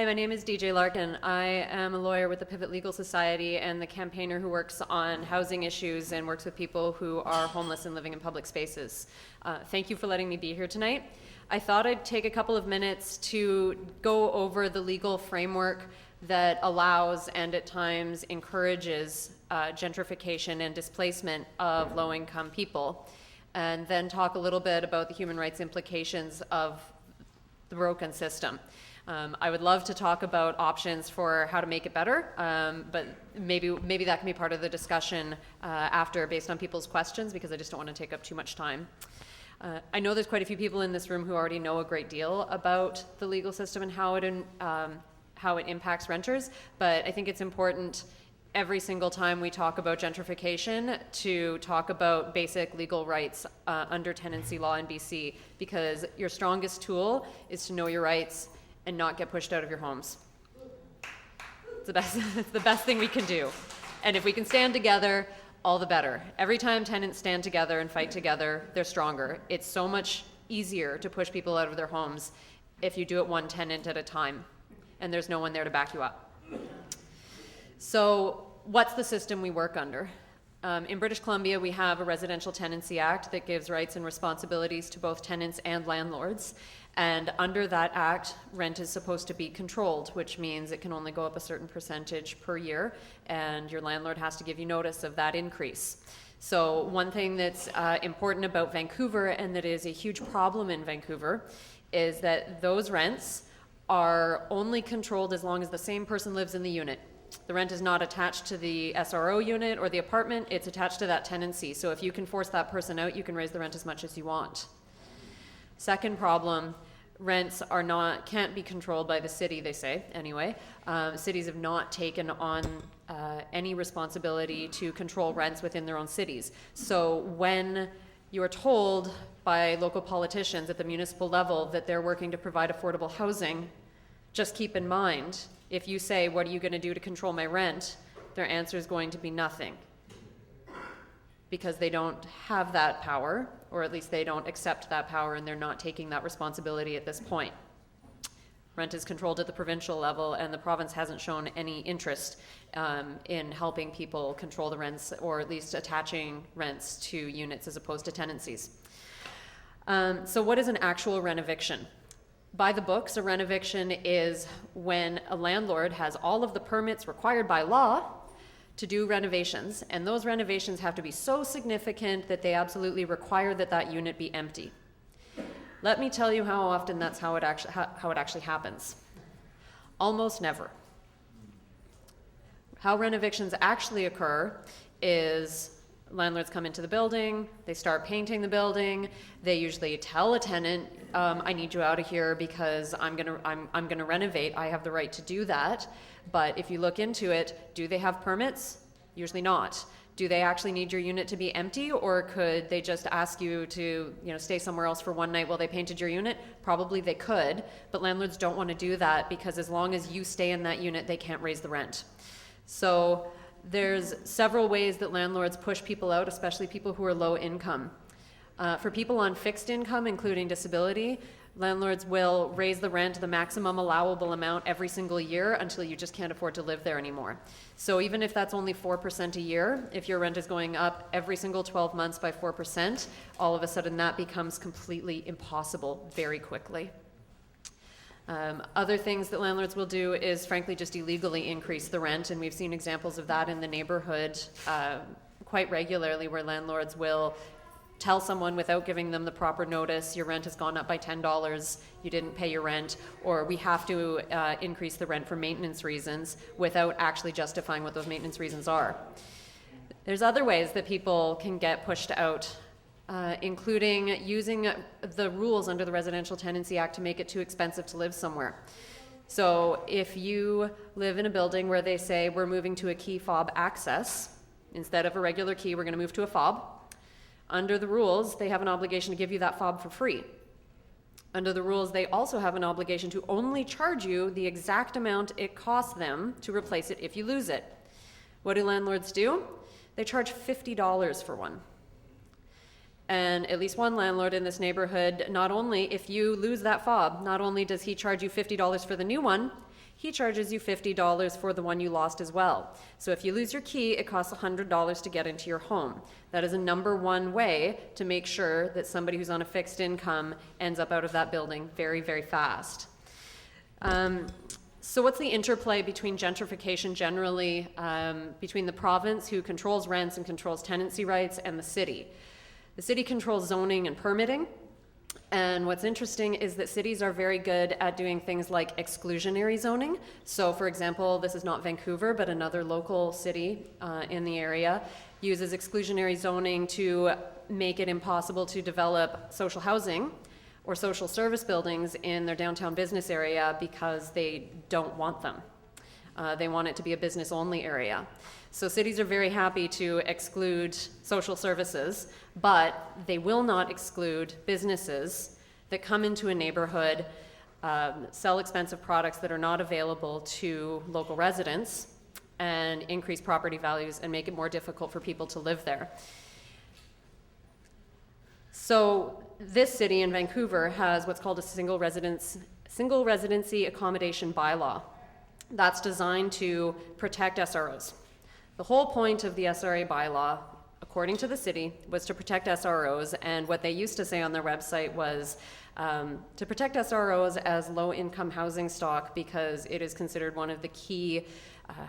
Hi, my name is DJ Larkin. I am a lawyer with the Pivot Legal Society and the campaigner who works on housing issues and works with people who are homeless and living in public spaces. Thank you for letting me be here tonight. I thought I'd take a couple of minutes to go over the legal framework that allows and at times encourages gentrification and displacement of low-income people, and then talk a little bit about the human rights implications of the broken system. I would love to talk about options for how to make it better, but maybe that can be part of the discussion after, based on people's questions, because I just don't want to take up too much time. I know there's quite a few people in this room who already know a great deal about the legal system and how it impacts renters, but I think it's important every single time we talk about gentrification to talk about basic legal rights under tenancy law in BC, because your strongest tool is to know your rights and not get pushed out of your homes. It's the best thing we can do. And if we can stand together, all the better. Every time tenants stand together and fight together, they're stronger. It's so much easier to push people out of their homes if you do it one tenant at a time and there's no one there to back you up. So what's the system we work under? In British Columbia, we have a Residential Tenancy Act that gives rights and responsibilities to both tenants and landlords. And under that act, rent is supposed to be controlled, which means it can only go up a certain percentage per year, and your landlord has to give you notice of that increase. So one thing that's important about Vancouver, and that is a huge problem in Vancouver, is that those rents are only controlled as long as the same person lives in the unit. The rent is not attached to the SRO unit or the apartment, it's attached to that tenancy. So if you can force that person out, you can raise the rent as much as you want. Second problem, rents can't be controlled by the city, they say, anyway. Cities have not taken on any responsibility to control rents within their own cities. So when you are told by local politicians at the municipal level that they're working to provide affordable housing, just keep in mind, if you say, what are you going to do to control my rent? Their answer is going to be nothing, because they don't have that power, or at least they don't accept that power, and they're not taking that responsibility at this point. Rent is controlled at the provincial level, and the province hasn't shown any interest in helping people control the rents, or at least attaching rents to units as opposed to tenancies. So what is an actual renoviction? By the books, a renoviction is when a landlord has all of the permits required by law to do renovations, and those renovations have to be so significant that they absolutely require that that unit be empty. Let me tell you how often that's how it actually happens. Almost never. How renovictions actually occur is landlords come into the building, they start painting the building, they usually tell a tenant, I need you out of here because I'm gonna renovate, I have the right to do that. But if you look into it, do they have permits? Usually not. Do they actually need your unit to be empty, or could they just ask you to stay somewhere else for one night while they painted your unit? Probably they could, but landlords don't want to do that, because as long as you stay in that unit, they can't raise the rent. So there's several ways that landlords push people out, especially people who are low income. For people on fixed income, including disability, landlords will raise the rent the maximum allowable amount every single year until you just can't afford to live there anymore. So even if that's only 4% a year, if your rent is going up every single 12 months by 4%, all of a sudden that becomes completely impossible very quickly. Other things that landlords will do is frankly just illegally increase the rent, and we've seen examples of that in the neighborhood quite regularly, where landlords will tell someone without giving them the proper notice, your rent has gone up by $10, you didn't pay your rent, or we have to increase the rent for maintenance reasons, without actually justifying what those maintenance reasons are. There's other ways that people can get pushed out, including using the rules under the Residential Tenancy Act to make it too expensive to live somewhere. So if you live in a building where they say we're moving to a key fob access, instead of a regular key, we're going to move to a fob. Under the rules, they have an obligation to give you that fob for free. Under the rules, they also have an obligation to only charge you the exact amount it costs them to replace it if you lose it. What do landlords do? They charge $50 for one. And at least one landlord in this neighborhood, not only if you lose that fob, not only does he charge you $50 for the new one, he charges you $50 for the one you lost as well. So if you lose your key, it costs $100 to get into your home. That is a number one way to make sure that somebody who's on a fixed income ends up out of that building very, very fast. So what's the interplay between gentrification generally, between the province, who controls rents and controls tenancy rights, and the city? The city controls zoning and permitting. And what's interesting is that cities are very good at doing things like exclusionary zoning. So for example, this is not Vancouver, but another local city in the area uses exclusionary zoning to make it impossible to develop social housing or social service buildings in their downtown business area because they don't want them. They want it to be a business-only area. So cities are very happy to exclude social services, but they will not exclude businesses that come into a neighborhood, sell expensive products that are not available to local residents, and increase property values and make it more difficult for people to live there. So this city in Vancouver has what's called a single residency accommodation bylaw. That's designed to protect SROs. The whole point of the SRA bylaw, according to the city, was to protect SROs, and what they used to say on their website was to protect SROs as low-income housing stock because it is considered one of the key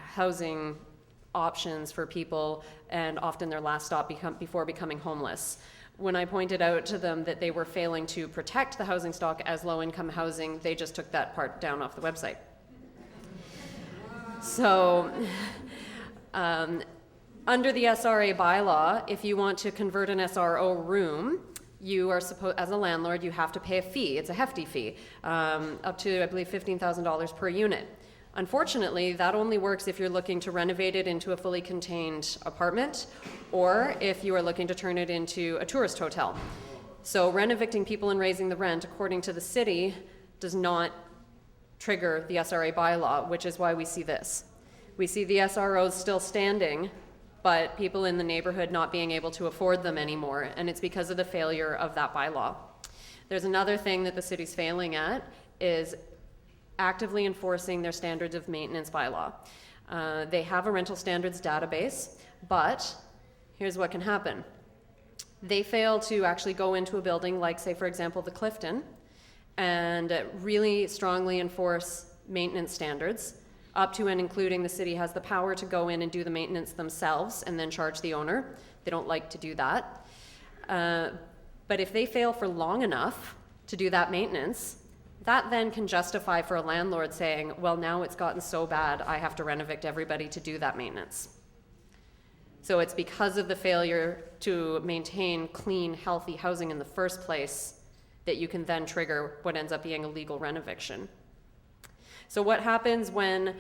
housing options for people, and often their last stop before becoming homeless. When I pointed out to them that they were failing to protect the housing stock as low-income housing, they just took that part down off the website. So, under the SRA bylaw, if you want to convert an SRO room, you are supposed, as a landlord, you have to pay a fee. It's a hefty fee, up to, I believe, $15,000 per unit. Unfortunately, that only works if you're looking to renovate it into a fully contained apartment, or if you are looking to turn it into a tourist hotel. So renovicting people and raising the rent, according to the city, does not trigger the SRA bylaw, which is why we see this. We see the SROs still standing, but people in the neighborhood not being able to afford them anymore, and it's because of the failure of that bylaw. There's another thing that the city's failing at, is actively enforcing their standards of maintenance bylaw. They have a rental standards database, but here's what can happen. They fail to actually go into a building like, say, for example, the Clifton, and really strongly enforce maintenance standards, up to and including the city has the power to go in and do the maintenance themselves and then charge the owner. They don't like to do that. But if they fail for long enough to do that maintenance, that then can justify for a landlord saying, well, now it's gotten so bad, I have to renovict everybody to do that maintenance. So it's because of the failure to maintain clean, healthy housing in the first place that you can then trigger what ends up being a legal renoviction. So what happens when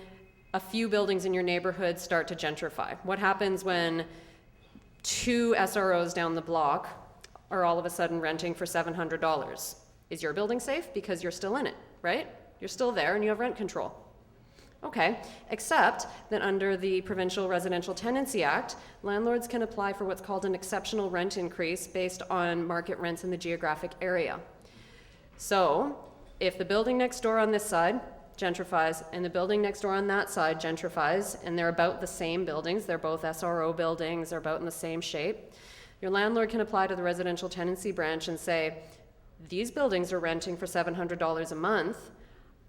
a few buildings in your neighborhood start to gentrify? What happens when 2 SROs down the block are all of a sudden renting for $700? Is your building safe? Because you're still in it, right? You're still there and you have rent control. Okay, except that under the Provincial Residential Tenancy Act, landlords can apply for what's called an exceptional rent increase based on market rents in the geographic area. So, if the building next door on this side gentrifies and the building next door on that side gentrifies, and they're about the same buildings, they're both SRO buildings, they're about in the same shape, your landlord can apply to the residential tenancy branch and say, these buildings are renting for $700 a month.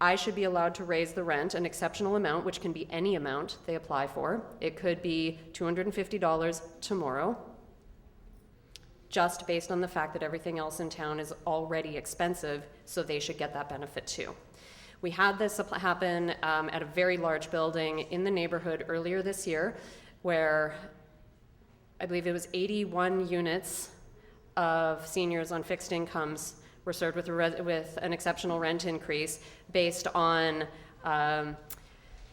I should be allowed to raise the rent an exceptional amount, which can be any amount they apply for. It could be $250 tomorrow, just based on the fact that everything else in town is already expensive, so they should get that benefit too. We had this happen at a very large building in the neighborhood earlier this year, where I believe it was 81 units of seniors on fixed incomes were served with an exceptional rent increase based on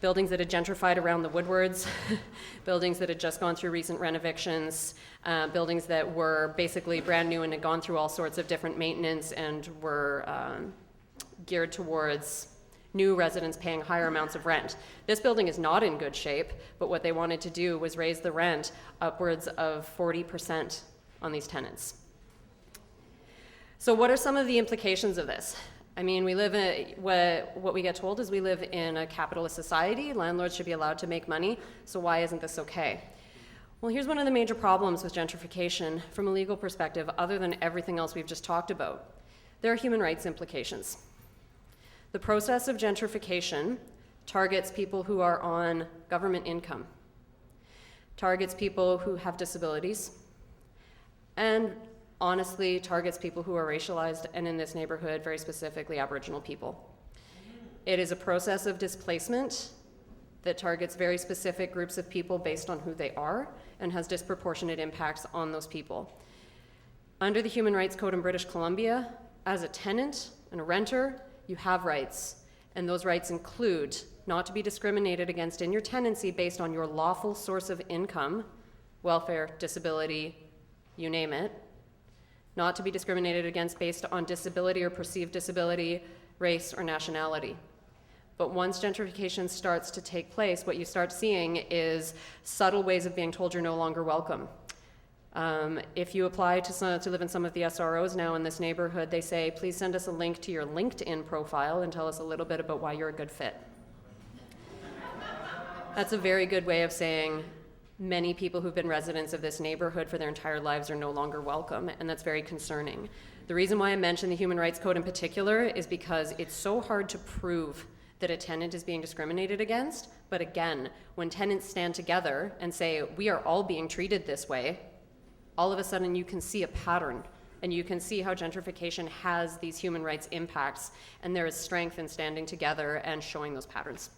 buildings that had gentrified around the Woodwards, buildings that had just gone through recent renovictions, buildings that were basically brand new and had gone through all sorts of different maintenance and were geared towards new residents paying higher amounts of rent. This building is not in good shape, but what they wanted to do was raise the rent upwards of 40% on these tenants. So what are some of the implications of this? I mean, we live in, what we get told is we live in a capitalist society. Landlords should be allowed to make money, so why isn't this okay? Well, here's one of the major problems with gentrification from a legal perspective, other than everything else we've just talked about. There are human rights implications. The process of gentrification targets people who are on government income, targets people who have disabilities, and honestly targets people who are racialized, and in this neighborhood, very specifically Aboriginal people. It is a process of displacement that targets very specific groups of people based on who they are and has disproportionate impacts on those people. Under the Human Rights Code in British Columbia, as a tenant and a renter, you have rights, and those rights include not to be discriminated against in your tenancy based on your lawful source of income, welfare, disability, you name it, not to be discriminated against based on disability or perceived disability, race, or nationality. But once gentrification starts to take place, what you start seeing is subtle ways of being told you're no longer welcome. If you apply to live in some of the SROs now in this neighborhood, they say, please send us a link to your LinkedIn profile and tell us a little bit about why you're a good fit. That's a very good way of saying many people who've been residents of this neighborhood for their entire lives are no longer welcome, and that's very concerning. The reason why I mention the Human Rights Code in particular is because it's so hard to prove that a tenant is being discriminated against, but again, when tenants stand together and say, we are all being treated this way, all of a sudden you can see a pattern, and you can see how gentrification has these human rights impacts, and there is strength in standing together and showing those patterns.